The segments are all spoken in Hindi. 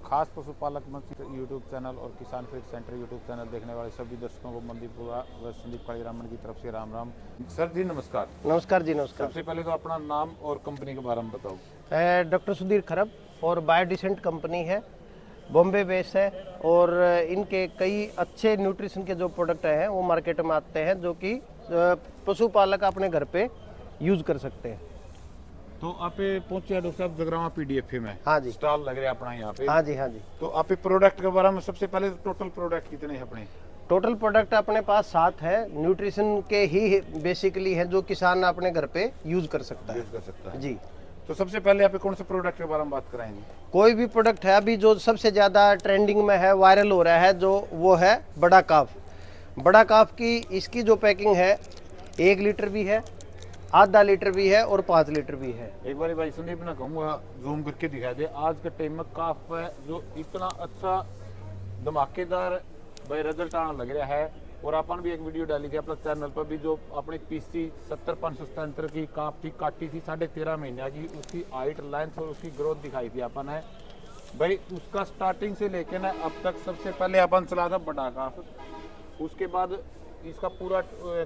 खास पशुपालक मंच यूट्यूब चैनल और किसान फीड सेंटर यूट्यूब चैनल देखने वाले सभी दर्शकों को मंदीपुरा व संदीप कालीरामन की तरफ से राम राम। सर जी नमस्कार। नमस्कार जी नमस्कार। सबसे पहले तो अपना नाम और कंपनी के बारे में बताओ। डॉक्टर सुधीर खरब और बायोडिसेंट कंपनी है, बॉम्बे बेस है और इनके कई अच्छे न्यूट्रिशन के जो प्रोडक्ट हैं वो मार्केट में आते हैं जो कि पशुपालक अपने घर पे यूज कर सकते हैं। तो आप पहुंचे डॉक्टर साहब जगरावा पीडीएफ में। हाँ जी। स्टॉल लग रहा है अपना यहाँ पे। हाँ जी हाँ जी। तो आप प्रोडक्ट के बारे में सबसे पहले टोटल प्रोडक्ट कितने हैं अपने? टोटल प्रोडक्ट अपने पास 7 है, न्यूट्रिशन के ही बेसिकली है जो किसान अपने घर पे यूज कर सकता है जी। तो सबसे पहले आप कौन से प्रोडक्ट के बारे में बात कराएंगे? कोई भी प्रोडक्ट है अभी जो सबसे ज्यादा ट्रेंडिंग में है, वायरल हो रहा है, जो वो है बड़ा काफ। बड़ा काफ की इसकी जो पैकिंग है 1 लीटर भी है, आधा लीटर भी है और 5 लीटर भी है। एक बार भाई संदीप ना कहूँगा जूम करके दिखा दे। आज के टाइम में काफ है जो इतना अच्छा धमाकेदार भाई रिजल्ट आने लग रहा है। और अपन भी एक वीडियो डाली थी अपने चैनल पर भी, जो अपने पीसी 70-577 की काफ थी, काटी थी 13.5 महीने की, उसकी हाइट लेंथ और उसकी ग्रोथ दिखाई थी अपन है भाई। उसका स्टार्टिंग से लेके ना अब तक सबसे पहले अपन चला था बड़ा काफ, उसके बाद इसका पूरा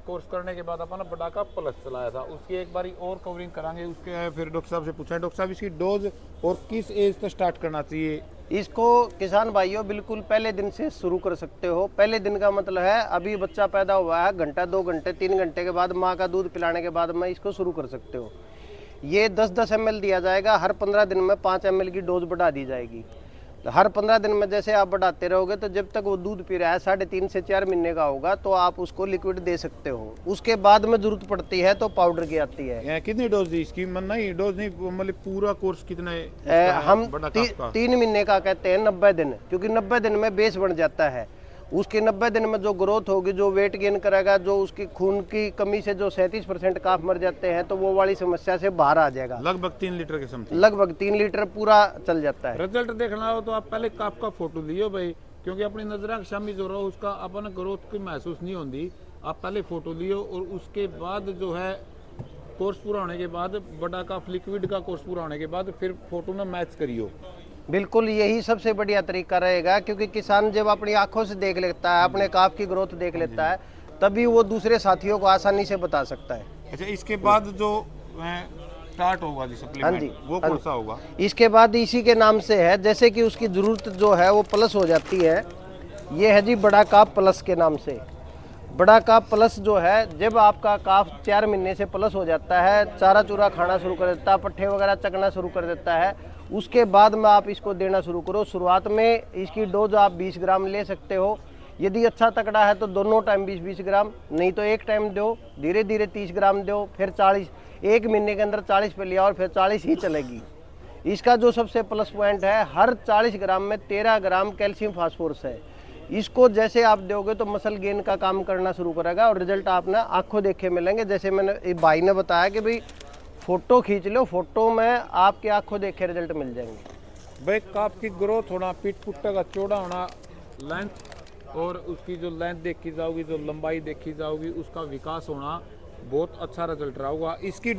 कोर्स करने के बाद अपन बड़ा का प्लस चलाया था। उसकी एक बारी और कवरिंग करांगे। उसके फिर डॉक्टर साहब से पूछा, डॉक्टर साहब इसकी डोज और किस एज तक स्टार्ट करना चाहिए? इसको किसान भाइयों बिल्कुल पहले दिन से शुरू कर सकते हो। पहले दिन का मतलब है अभी बच्चा पैदा हुआ है, घंटा 2 घंटे 3 घंटे के बाद माँ का दूध पिलाने के बाद में इसको शुरू कर सकते हो। ये 10-10 ml दिया जाएगा। हर 15 दिन में 5 ml की डोज बढ़ा दी जाएगी। हर 15 दिन में जैसे आप बढ़ाते रहोगे तो जब तक वो दूध पी रहा है 3.5 से 4 महीने का होगा तो आप उसको लिक्विड दे सकते हो। उसके बाद में जरूरत पड़ती है तो पाउडर की आती है। कितनी डोज दी इसकी? नहीं डोज नहीं, मतलब पूरा कोर्स कितना है? हम 3 महीने का कहते हैं, 90 दिन, क्योंकि 90 दिन में बेस बन जाता है। उसके 90 दिन में जो ग्रोथ होगी, जो वेट गेन करेगा, जो उसकी खून की कमी से जो 37% काफ मर जाते हैं तो वो वाली समस्या से बाहर आ जाएगा। लगभग 3 लीटर के समथिंग, लगभग 3 लीटर पूरा चल जाता है। रिजल्ट देखना हो तो आप पहले काफ का फोटो लियो भाई, क्योंकि अपनी नजर शामी जो रहो उसका अपन ग्रोथ की महसूस नहीं होती। आप पहले फोटो लियो और उसके बाद जो है कोर्स पूरा होने के बाद, बड़ा काफ लिक्विड का कोर्स पूरा होने के बाद फिर फोटो में मैच करियो। बिल्कुल यही सबसे बढ़िया तरीका रहेगा, क्योंकि किसान जब अपनी आंखों से देख लेता है, अपने काफ की ग्रोथ देख लेता है, तभी वो दूसरे साथियों को आसानी से बता सकता है। अच्छा, इसके बाद जो स्टार्ट होगा जी सप्लीमेंट, वो कौन सा होगा? इसके बाद इसी के नाम से है, जैसे कि उसकी जरूरत जो है वो प्लस हो जाती है। ये है जी बड़ा काफ प्लस के नाम से। बड़ा काफ प्लस जो है, जब आपका काफ 4 महीने से प्लस हो जाता है, चारा चूरा खाना शुरू कर देता है, पट्ठे वगैरह चकना शुरू कर देता है, उसके बाद में आप इसको देना शुरू करो। शुरुआत में इसकी डोज आप 20 ग्राम ले सकते हो। यदि अच्छा तकड़ा है तो दोनों टाइम 20-20 ग्राम, नहीं तो एक टाइम दो, धीरे धीरे 30 ग्राम दो, फिर 40। 1 महीने के अंदर 40 पे लिया और फिर 40 ही चलेगी। इसका जो सबसे प्लस पॉइंट है, हर 40 ग्राम में 13 ग्राम कैल्शियम फास्फोरस है। इसको जैसे आप दोगे तो मसल गेन का काम करना शुरू करेगा और रिजल्ट आप ना आंखों देखे मिलेंगे। जैसे मैंने भाई ने बताया कि भाई फोटो खींच लो, फोटो में आपके आंखों देखे रिजल्ट मिल जाएंगे। भाई काफ की ग्रोथ होना, पीठ पुट्टा का चौड़ा होना, लेंथ और उसकी जो लेंथ देखी जाओगी, जो लंबाई देखी जाओगी, उसका विकास होना, बहुत अच्छा रिजल्ट रहा होगा। इसकी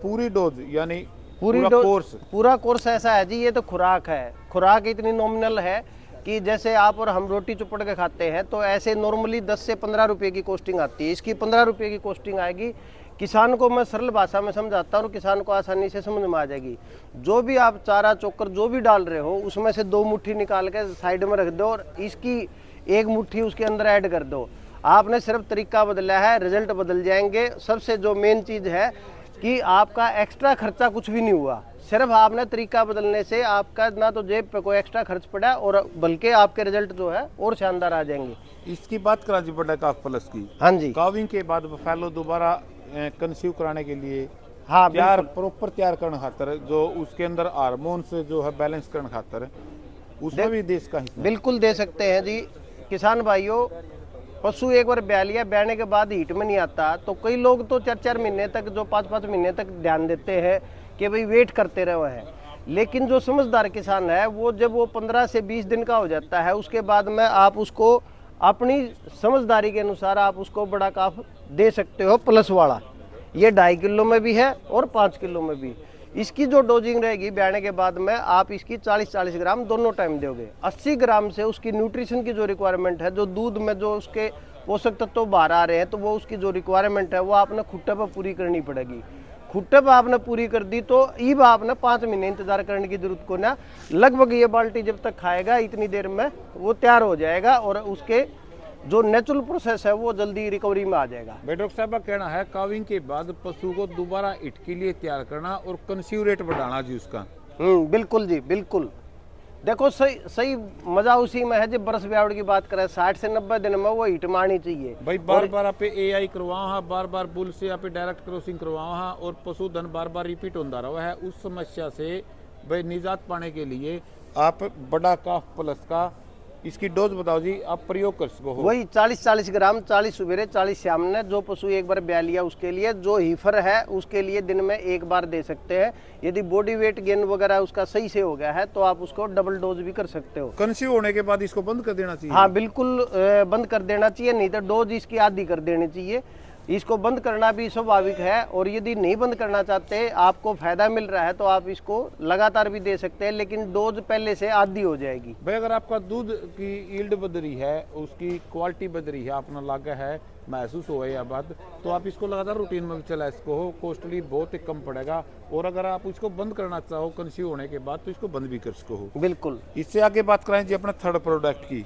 पूरी डोज यानी पूरा कोर्स ऐसा है जी, ये तो खुराक है। खुराक इतनी नॉमिनल है कि जैसे आप और हम रोटी चुपड़ के खाते हैं तो ऐसे नॉर्मली 10 से 15 रुपये की कॉस्टिंग आती है। इसकी 15 रुपये की कॉस्टिंग आएगी। किसान को मैं सरल भाषा में समझाता हूँ और किसान को आसानी से समझ में आ जाएगी। जो भी आप चारा चोकर जो भी डाल रहे हो, उसमें से 2 मुट्ठी निकाल के साइड में रख दो और इसकी 1 मुट्ठी उसके अंदर ऐड कर दो। आपने सिर्फ तरीका बदला है, रिजल्ट बदल जाएंगे। सबसे जो मेन चीज़ है कि आपका एक्स्ट्रा खर्चा कुछ भी नहीं हुआ, सिर्फ आपने तरीका बदलने से आपका ना तो जेब पे कोई एक्स्ट्रा खर्च पड़ा और बल्कि आपके रिजल्ट जो है और शानदार आ जाएंगे। इसकी बात करा जी बड़ा काफ प्लस की। हाँ जी। काविंग के बाद बफेलो दोबारा कंसीव कराने के लिए, हाँ, प्रॉपर तैयार करने खातर, जो उसके अंदर हार्मोन्स जो है बैलेंस करने खातर, उसमें भी देश का हिस्सा बिल्कुल दे सकते हैं जी। किसान भाइयों, पशु एक बार ब्याह लिया, ब्याहने के बाद हीट में नहीं आता, तो कई लोग तो 4-4 महीने तक, जो 5-5 महीने तक ध्यान देते हैं कि भाई वेट करते रहे हैं। लेकिन जो समझदार किसान है वो जब वो 15 से 20 दिन का हो जाता है, उसके बाद में आप उसको अपनी समझदारी के अनुसार आप उसको बड़ा काफ दे सकते हो प्लस वाला। ये 2.5 किलो में भी है और 5 किलो में भी। इसकी जो डोजिंग रहेगी ब्याने के बाद में आप इसकी 40-40 ग्राम दोनों टाइम दोगे। 80 ग्राम से उसकी न्यूट्रिशन की जो रिक्वायरमेंट है, जो दूध में जो उसके पोषक तत्व बाहर आ रहे हैं, तो वो उसकी जो रिक्वायरमेंट है वो आपने खुट्टे पर पूरी करनी पड़ेगी। खुट्टे पर आपने पूरी कर दी तो ईब आपने 5 महीने इंतजार करने की जरूरत को ना। लगभग ये बाल्टी जब तक खाएगा इतनी देर में वो तैयार हो जाएगा और उसके जो नेचुरल प्रोसेस है वो जल्दी रिकवरी में आ जाएगा। भाई डॉक्टर साहब का कहना है काविंग के बाद पशु को दोबारा हिट के लिए तैयार करना और कंसीव रेट बढ़ाना जी उसका। बिल्कुल जी, बिल्कुल। देखो सही मजा उसी में है जब बरस ब्यावड़ की बात करें, 60 से 90 दिन में वो हिट मारनी चाहिए भाई। बार बार आप AI करवाओ हाँ, बार बार बुल से आप डायरेक्ट क्रॉसिंग करवाओ हाँ, और पशुधन बार बार रिपीट होता रहा है। उस समस्या से भाई निजात पाने के लिए आप बड़ा काफ प्लस का इसकी डोज बताओ जी, आप प्रयोग कर सको। वही 40-40 ग्राम, 40 सुबेरे 40 शाम ने। जो पशु एक बार ब्याह लिया उसके लिए, जो हीफर है उसके लिए दिन में एक बार दे सकते हैं। यदि बॉडी वेट गेन वगैरह उसका सही से हो गया है तो आप उसको डबल डोज भी कर सकते हो। कंसीव होने के बाद इसको बंद कर देना चाहिए। हाँ बिल्कुल, बंद कर देना चाहिए, नहीं तो डोज इसकी आधी कर देनी चाहिए। इसको बंद करना भी स्वाभाविक है, और यदि नहीं बंद करना चाहते, आपको फायदा मिल रहा है तो आप इसको लगातार भी दे सकते हैं, लेकिन डोज पहले से आधी हो जाएगी। भाई अगर आपका दूध की यील्ड बद रही है, उसकी क्वालिटी बद रही है, अपना लागा है, महसूस हो या बात, तो आप इसको लगातार रूटीन में भी चला इसको हो, कॉस्टली बहुत ही कम पड़ेगा। और अगर आप इसको बंद करना चाहो कंसीव होने के बाद तो इसको बंद भी कर सको हो। बिल्कुल। इससे आगे बात करें जी अपना थर्ड प्रोडक्ट की।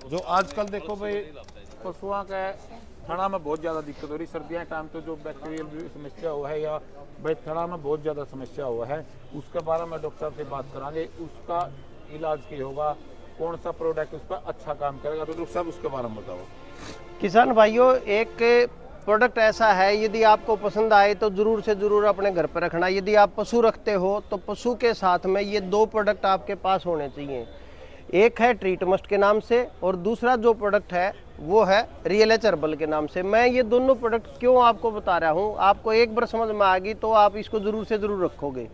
जो आजकल देखो भाई पशुओं का थड़ा में बहुत ज़्यादा दिक्कत हो रही, सर्दियाँ टाइम तो जो बैक्टीरियल समस्या हुआ है या भाई थड़ा में बहुत ज़्यादा समस्या हुआ है, उसके बारे में डॉक्टर साहब से बात करांगे। उसका इलाज क्या होगा, कौन सा प्रोडक्ट उस पर अच्छा काम करेगा, तो डॉक्टर साहब उसके बारे में बताओ। किसान भाइयों, एक प्रोडक्ट ऐसा है, यदि आपको पसंद आए तो ज़रूर से ज़रूर अपने घर पर रखना। यदि आप पशु रखते हो तो पशु के साथ में ये 2 प्रोडक्ट आपके पास होने चाहिए। एक है ट्रीटमस्ट के नाम से और दूसरा जो प्रोडक्ट है वो है रियल एच हर्बल के नाम से। मैं ये दोनों प्रोडक्ट क्यों आपको बता रहा हूँ, आपको एक बार समझ में आ गई तो आप इसको ज़रूर से ज़रूर रखोगे।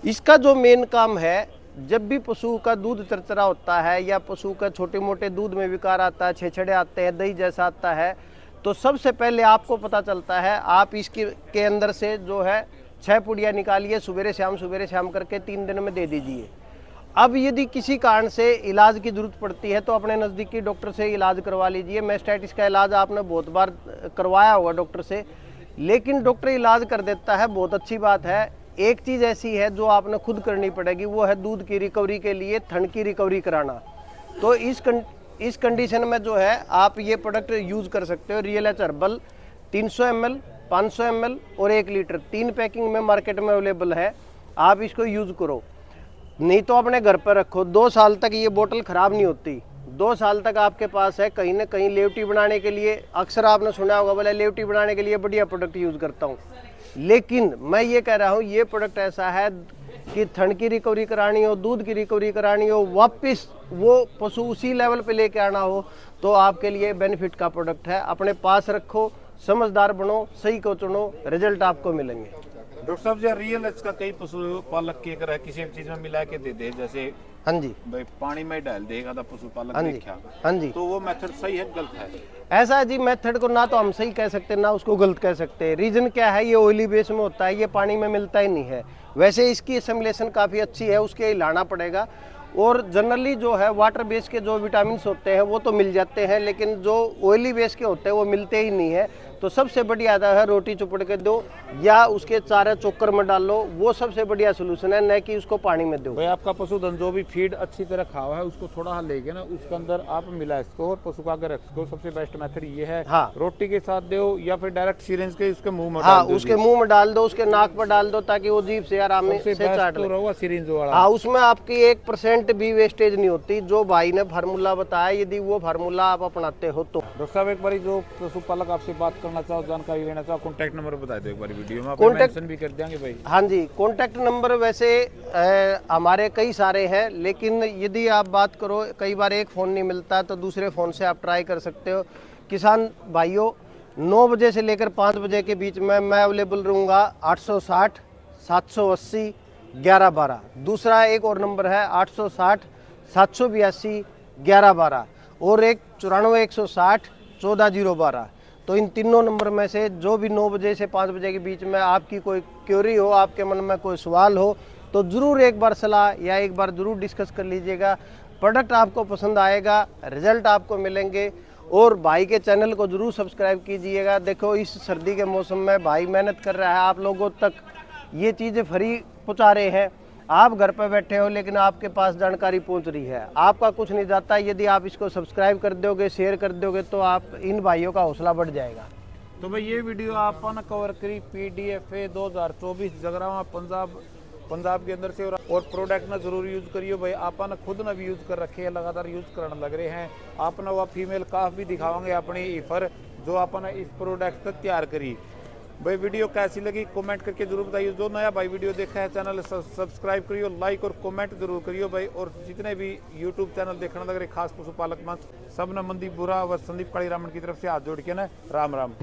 इसका जो मेन काम है, जब भी पशु का दूध चरचरा होता है या पशु का छोटे मोटे दूध में विकार आता है, छेछड़े आते हैं, दही जैसा आता है, तो सबसे पहले आपको पता चलता है, आप इसके के अंदर से जो है 6 पुड़िया निकालिए, सुबेरे शाम करके 3 दिन में दे दीजिए। अब यदि किसी कारण से इलाज की जरूरत पड़ती है तो अपने नज़दीकी डॉक्टर से इलाज करवा लीजिए। मेस्टाइटिस का इलाज आपने बहुत बार करवाया होगा डॉक्टर से, लेकिन डॉक्टर इलाज कर देता है, बहुत अच्छी बात है। एक चीज़ ऐसी है जो आपने खुद करनी पड़ेगी, वो है दूध की रिकवरी के लिए थन की रिकवरी कराना। तो इस कंडीशन में जो है आप ये प्रोडक्ट यूज़ कर सकते हो। Real H herbal 300 ml, 500 ml और 1 लीटर 3 पैकिंग में मार्केट में अवेलेबल है। आप इसको यूज़ करो, नहीं तो अपने घर पर रखो। 2 साल तक ये बोतल ख़राब नहीं होती। 2 साल तक आपके पास है। कहीं ना कहीं लेवटी बनाने के लिए, अक्सर आपने सुना होगा, बोले लेवटी बनाने के लिए बढ़िया प्रोडक्ट यूज़ करता हूँ, लेकिन मैं ये कह रहा हूँ ये प्रोडक्ट ऐसा है कि थन की रिकवरी करानी हो, दूध की रिकवरी करानी हो, वापस वो पशु उसी लेवल पे लेके आना हो, तो आपके लिए बेनिफिट का प्रोडक्ट है। अपने पास रखो, समझदार बनो, सही को चुनो, रिजल्ट आपको मिलेंगे। डॉक्टर साहब जो रियल एच का कई पशु पालक की अगर किसी चीज में मिला के दे दे, जैसे हाँ जी, भाई पानी में डाल देगा तो पशुपालक हाँ जी, देखा, हाँ जी, तो वो मेथड सही है गलत है? ऐसा है जी, मेथड को ना तो हम सही कह सकते ना उसको गलत कह सकते। रीजन क्या है, ये ऑयली बेस में होता है, ये पानी में मिलता ही नहीं है। वैसे इसकी एसिमुलेशन काफ़ी अच्छी है, उसके हिलाना पड़ेगा। और जनरली जो है वाटर बेस के जो विटामिन होते हैं वो तो मिल जाते हैं, लेकिन जो ऑयली बेस के होते हैं वो मिलते ही नहीं है। तो सबसे बढ़िया आता है रोटी चुपड़ के दो या उसके चारे चोकर में डाल लो, वो सबसे बढ़िया सोल्यूशन है, न कि उसको पानी में दो। भाई आपका पशुधन जो भी फीड अच्छी तरह खावा है उसको थोड़ा लेके ना उसके अंदर आप मिला इसको और पशु का अगर रखो, सबसे बेस्ट मेथड ये है। हाँ, रोटी के साथ दो या फिर डायरेक्ट सिरिंज के उसके मुंह में हाँ, डाल दो। उसके मुंह में डाल दो, उसके नाक पर डाल दो, ताकि वो जीभ से आराम से चाट ले। सिरिंज वाला, हाँ, उसमें आपकी 1% भी वेस्टेज नहीं होती। जो भाई ने फार्मूला बताया, यदि वो फार्मूला आप अपनाते हो तो। डॉक्टर साहब एक बार जो पशुपालक आपसे बात करना चाहो, जानकारी लेना चाहो, कॉन्टैक्ट नंबर बता दो एक बार वीडियो में, मेंशन भी कर देंगे भाई। हाँ जी, कॉन्टैक्ट नंबर वैसे हमारे कई सारे हैं, लेकिन यदि आप बात करो, कई बार एक फ़ोन नहीं मिलता तो दूसरे फ़ोन से आप ट्राई कर सकते हो। किसान भाइयों, 9 बजे से लेकर 5 बजे के बीच में मैं अवेलेबल रहूँगा। 860 780 1112। दूसरा एक और नंबर है 860 782 1112 और एक 94 160 14 012। तो इन तीनों नंबर में से जो भी 9 बजे से 5 बजे के बीच में आपकी कोई क्वेरी हो, आपके मन में कोई सवाल हो, तो ज़रूर एक बार सलाह या एक बार ज़रूर डिस्कस कर लीजिएगा। प्रोडक्ट आपको पसंद आएगा, रिजल्ट आपको मिलेंगे। और भाई के चैनल को ज़रूर सब्सक्राइब कीजिएगा। देखो इस सर्दी के मौसम में भाई मेहनत कर रहा है, आप लोगों तक ये चीज़ें फ्री पहुँचा रहे हैं। आप घर पर बैठे हो लेकिन आपके पास जानकारी पहुंच रही है, आपका कुछ नहीं जाता। यदि आप इसको सब्सक्राइब कर दोगे, शेयर कर दोगे, तो आप इन भाइयों का हौसला बढ़ जाएगा। तो भाई ये वीडियो आपने कवर करी PDFA 2024 जगरावा पंजाब के अंदर से। और प्रोडक्ट ना जरूर यूज करियो भाई, आपने खुद ना भी यूज कर रखे हैं, लगातार यूज करने लग रहे हैं। आपने वह फीमेल काफ भी दिखावांगे अपनी ईफर जो आपने इस प्रोडक्ट तक तैयार करी। भाई वीडियो कैसी लगी कमेंट करके जरूर बताइए। जो नया भाई वीडियो देखा है चैनल सब्सक्राइब करियो, लाइक और कमेंट जरूर करियो भाई। और जितने भी यूट्यूब चैनल देखने लग रहे खास पशुपालक मंच, सब ने मंदीप बुरा व संदीप काली रामन की तरफ से हाथ जोड़ के ना राम राम।